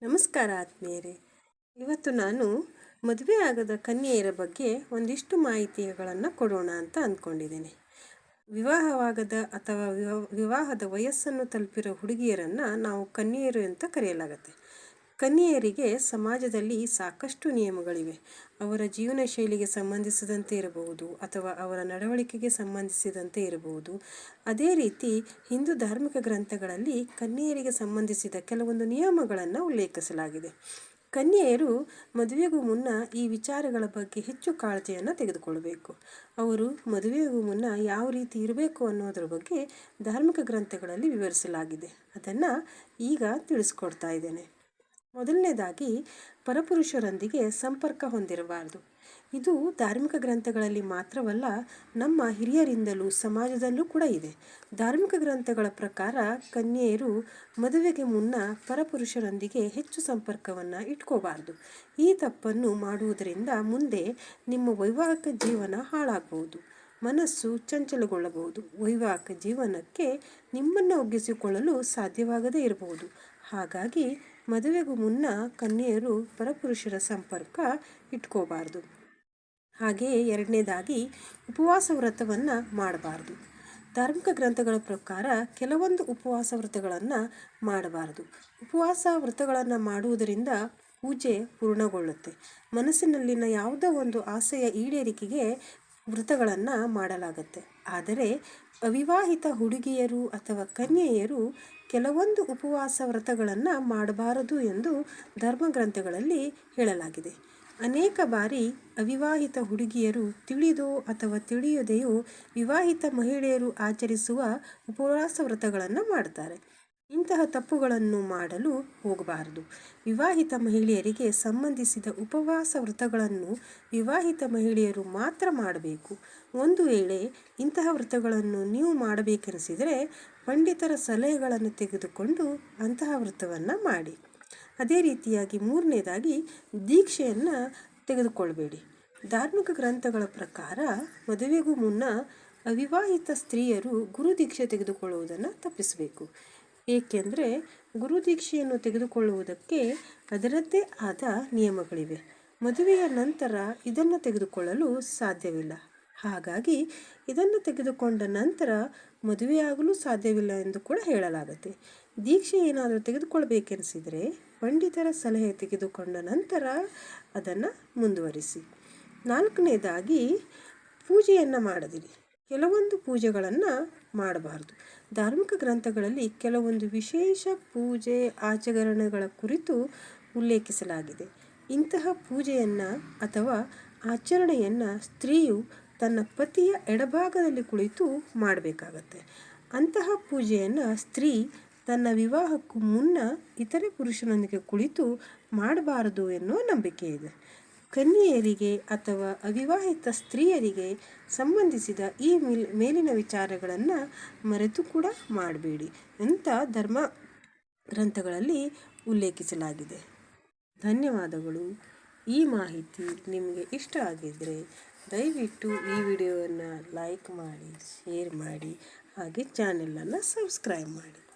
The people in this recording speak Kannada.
ನಮಸ್ಕಾರ ಆತ್ಮೀಯರೇ. ಇವತ್ತು ನಾನು ಮದುವೆ ಆಗದ ಕನ್ಯೆಯರ ಬಗ್ಗೆ ಒಂದಿಷ್ಟು ಮಾಹಿತಿಗಳನ್ನು ಕೊಡೋಣ ಅಂತ ಅಂದ್ಕೊಂಡಿದ್ದೇನೆ. ವಿವಾಹವಾಗದ ಅಥವಾ ವಿವಾಹದ ವಯಸ್ಸನ್ನು ತಲುಪಿರೋ ಹುಡುಗಿಯರನ್ನು ನಾವು ಕನ್ಯೆಯರು ಅಂತ ಕರೆಯಲಾಗುತ್ತೆ. ಕನ್ಯೆಯರಿಗೆ ಸಮಾಜದಲ್ಲಿ ಸಾಕಷ್ಟು ನಿಯಮಗಳಿವೆ. ಅವರ ಜೀವನ ಶೈಲಿಗೆ ಸಂಬಂಧಿಸಿದಂತೆ ಇರಬಹುದು ಅಥವಾ ಅವರ ನಡವಳಿಕೆಗೆ ಸಂಬಂಧಿಸಿದಂತೆ ಇರಬಹುದು. ಅದೇ ರೀತಿ ಹಿಂದೂ ಧಾರ್ಮಿಕ ಗ್ರಂಥಗಳಲ್ಲಿ ಕನ್ಯೆಯರಿಗೆ ಸಂಬಂಧಿಸಿದ ಕೆಲವೊಂದು ನಿಯಮಗಳನ್ನು ಉಲ್ಲೇಖಿಸಲಾಗಿದೆ. ಕನ್ಯೆಯರು ಮದುವೆಗೂ ಮುನ್ನ ಈ ವಿಚಾರಗಳ ಬಗ್ಗೆ ಹೆಚ್ಚು ಕಾಳಜಿಯನ್ನು ತೆಗೆದುಕೊಳ್ಳಬೇಕು. ಅವರು ಮದುವೆಗೂ ಮುನ್ನ ಯಾವ ರೀತಿ ಇರಬೇಕು ಅನ್ನೋದ್ರ ಬಗ್ಗೆ ಧಾರ್ಮಿಕ ಗ್ರಂಥಗಳಲ್ಲಿ ವಿವರಿಸಲಾಗಿದೆ. ಅದನ್ನು ಈಗ ತಿಳಿಸ್ಕೊಡ್ತಾ ಇದ್ದೇನೆ. ಮೊದಲನೇದಾಗಿ, ಪರಪುರುಷರೊಂದಿಗೆ ಸಂಪರ್ಕ ಹೊಂದಿರಬಾರದು. ಇದು ಧಾರ್ಮಿಕ ಗ್ರಂಥಗಳಲ್ಲಿ ಮಾತ್ರವಲ್ಲ, ನಮ್ಮ ಹಿರಿಯರಿಂದಲೂ ಸಮಾಜದಲ್ಲೂ ಕೂಡ ಇದೆ. ಧಾರ್ಮಿಕ ಗ್ರಂಥಗಳ ಪ್ರಕಾರ ಕನ್ಯೆಯರು ಮದುವೆಗೆ ಮುನ್ನ ಪರಪುರುಷರೊಂದಿಗೆ ಹೆಚ್ಚು ಸಂಪರ್ಕವನ್ನು ಇಟ್ಕೋಬಾರ್ದು. ಈ ತಪ್ಪನ್ನು ಮಾಡುವುದರಿಂದ ಮುಂದೆ ನಿಮ್ಮ ವೈವಾಹಿಕ ಜೀವನ ಹಾಳಾಗಬಹುದು, ಮನಸ್ಸು ಚಂಚಲಗೊಳ್ಳಬಹುದು, ವೈವಾಹಿಕ ಜೀವನಕ್ಕೆ ನಿಮ್ಮನ್ನು ಒಗ್ಗಿಸಿಕೊಳ್ಳಲು ಸಾಧ್ಯವಾಗದೇ ಇರಬಹುದು. ಹಾಗಾಗಿ ಮದುವೆಗೂ ಮುನ್ನ ಕನ್ಯೆಯರು ಪರಪುರುಷರ ಸಂಪರ್ಕ ಇಟ್ಕೋಬಾರ್ದು. ಹಾಗೆಯೇ ಎರಡನೇದಾಗಿ, ಉಪವಾಸ ವ್ರತವನ್ನು ಮಾಡಬಾರ್ದು. ಧಾರ್ಮಿಕ ಗ್ರಂಥಗಳ ಪ್ರಕಾರ ಕೆಲವೊಂದು ಉಪವಾಸ ವ್ರತಗಳನ್ನು ಮಾಡಬಾರದು. ಉಪವಾಸ ವ್ರತಗಳನ್ನು ಮಾಡುವುದರಿಂದ ಪೂಜೆ ಪೂರ್ಣಗೊಳ್ಳುತ್ತೆ. ಮನಸ್ಸಿನಲ್ಲಿನ ಯಾವುದೋ ಒಂದು ಆಸೆಯ ಈಡೇರಿಕೆಗೆ ವ್ರತಗಳನ್ನು ಮಾಡಲಾಗುತ್ತೆ. ಆದರೆ ಅವಿವಾಹಿತ ಹುಡುಗಿಯರು ಅಥವಾ ಕನ್ಯೆಯರು ಕೆಲವೊಂದು ಉಪವಾಸ ವ್ರತಗಳನ್ನು ಮಾಡಬಾರದು ಎಂದು ಧರ್ಮಗ್ರಂಥಗಳಲ್ಲಿ ಹೇಳಲಾಗಿದೆ. ಅನೇಕ ಬಾರಿ ಅವಿವಾಹಿತ ಹುಡುಗಿಯರು ತಿಳಿದೋ ಅಥವಾ ತಿಳಿಯದೆಯೋ ವಿವಾಹಿತ ಮಹಿಳೆಯರು ಆಚರಿಸುವ ಉಪವಾಸ ವ್ರತಗಳನ್ನು ಮಾಡ್ತಾರೆ. ಇಂತಹ ತಪ್ಪುಗಳನ್ನು ಮಾಡಲು ಹೋಗಬಾರದು. ವಿವಾಹಿತ ಮಹಿಳೆಯರಿಗೆ ಸಂಬಂಧಿಸಿದ ಉಪವಾಸ ವ್ರತಗಳನ್ನು ವಿವಾಹಿತ ಮಹಿಳೆಯರು ಮಾತ್ರ ಮಾಡಬೇಕು. ಒಂದು ವೇಳೆ ಇಂತಹ ವ್ರತಗಳನ್ನು ನೀವು ಮಾಡಬೇಕೆನಿಸಿದರೆ ಪಂಡಿತರ ಸಲಹೆಗಳನ್ನು ತೆಗೆದುಕೊಂಡು ಅಂತಹ ವ್ರತವನ್ನು ಮಾಡಿ. ಅದೇ ರೀತಿಯಾಗಿ ಮೂರನೇದಾಗಿ, ದೀಕ್ಷೆಯನ್ನು ತೆಗೆದುಕೊಳ್ಬೇಡಿ. ಧಾರ್ಮಿಕ ಗ್ರಂಥಗಳ ಪ್ರಕಾರ ಮದುವೆಗೂ ಮುನ್ನ ಅವಿವಾಹಿತ ಸ್ತ್ರೀಯರು ಗುರುದೀಕ್ಷೆ ತೆಗೆದುಕೊಳ್ಳುವುದನ್ನು ತಪ್ಪಿಸಬೇಕು. ಏಕೆಂದರೆ ಗುರುದೀಕ್ಷೆಯನ್ನು ತೆಗೆದುಕೊಳ್ಳುವುದಕ್ಕೆ ಅದರದ್ದೇ ಆದ ನಿಯಮಗಳಿವೆ. ಮದುವೆಯ ನಂತರ ಇದನ್ನು ತೆಗೆದುಕೊಳ್ಳಲು ಸಾಧ್ಯವಿಲ್ಲ. ಹಾಗಾಗಿ ಇದನ್ನು ತೆಗೆದುಕೊಂಡ ನಂತರ ಮದುವೆಯಾಗಲು ಸಾಧ್ಯವಿಲ್ಲ ಎಂದು ಕೂಡ ಹೇಳಲಾಗುತ್ತೆ. ದೀಕ್ಷೆ ಏನಾದರೂ ತೆಗೆದುಕೊಳ್ಬೇಕೆನಿಸಿದರೆ ಪಂಡಿತರ ಸಲಹೆ ತೆಗೆದುಕೊಂಡ ನಂತರ ಅದನ್ನು ಮುಂದುವರಿಸಿ. ನಾಲ್ಕನೇದಾಗಿ, ಪೂಜೆಯನ್ನು ಮಾಡದಿರಿ. ಕೆಲವೊಂದು ಪೂಜೆಗಳನ್ನು ಮಾಡಬಾರ್ದು. ಧಾರ್ಮಿಕ ಗ್ರಂಥಗಳಲ್ಲಿ ಕೆಲವೊಂದು ವಿಶೇಷ ಪೂಜೆ ಆಚರಣೆಗಳ ಕುರಿತು ಉಲ್ಲೇಖಿಸಲಾಗಿದೆ. ಇಂತಹ ಪೂಜೆಯನ್ನು ಅಥವಾ ಆಚರಣೆಯನ್ನು ಸ್ತ್ರೀಯು ತನ್ನ ಪತಿಯ ಎಡಭಾಗದಲ್ಲಿ ಕುಳಿತು ಮಾಡಬೇಕಾಗತ್ತೆ. ಅಂತಹ ಪೂಜೆಯನ್ನು ಸ್ತ್ರೀ ತನ್ನ ವಿವಾಹಕ್ಕೂ ಮುನ್ನ ಇತರೆ ಪುರುಷನೊಂದಿಗೆ ಕುಳಿತು ಮಾಡಬಾರದು ಎನ್ನುವ ನಂಬಿಕೆ ಇದೆ. ಕನ್ಯೆಯರಿಗೆ ಅಥವಾ ಅವಿವಾಹಿತ ಸ್ತ್ರೀಯರಿಗೆ ಸಂಬಂಧಿಸಿದ ಈ ಮೇಲಿನ ವಿಚಾರಗಳನ್ನು ಮರೆತು ಕೂಡ ಮಾಡಬೇಡಿ ಅಂತ ಧರ್ಮ ಗ್ರಂಥಗಳಲ್ಲಿ ಉಲ್ಲೇಖಿಸಲಾಗಿದೆ. ಧನ್ಯವಾದಗಳು. ಈ ಮಾಹಿತಿ ನಿಮಗೆ ಇಷ್ಟ ಆಗಿದ್ದರೆ ದಯವಿಟ್ಟು ಈ ವಿಡಿಯೋವನ್ನು ಲೈಕ್ ಮಾಡಿ, ಶೇರ್ ಮಾಡಿ, ಹಾಗೆ ಚಾನೆಲನ್ನು ಸಬ್ಸ್ಕ್ರೈಬ್ ಮಾಡಿ.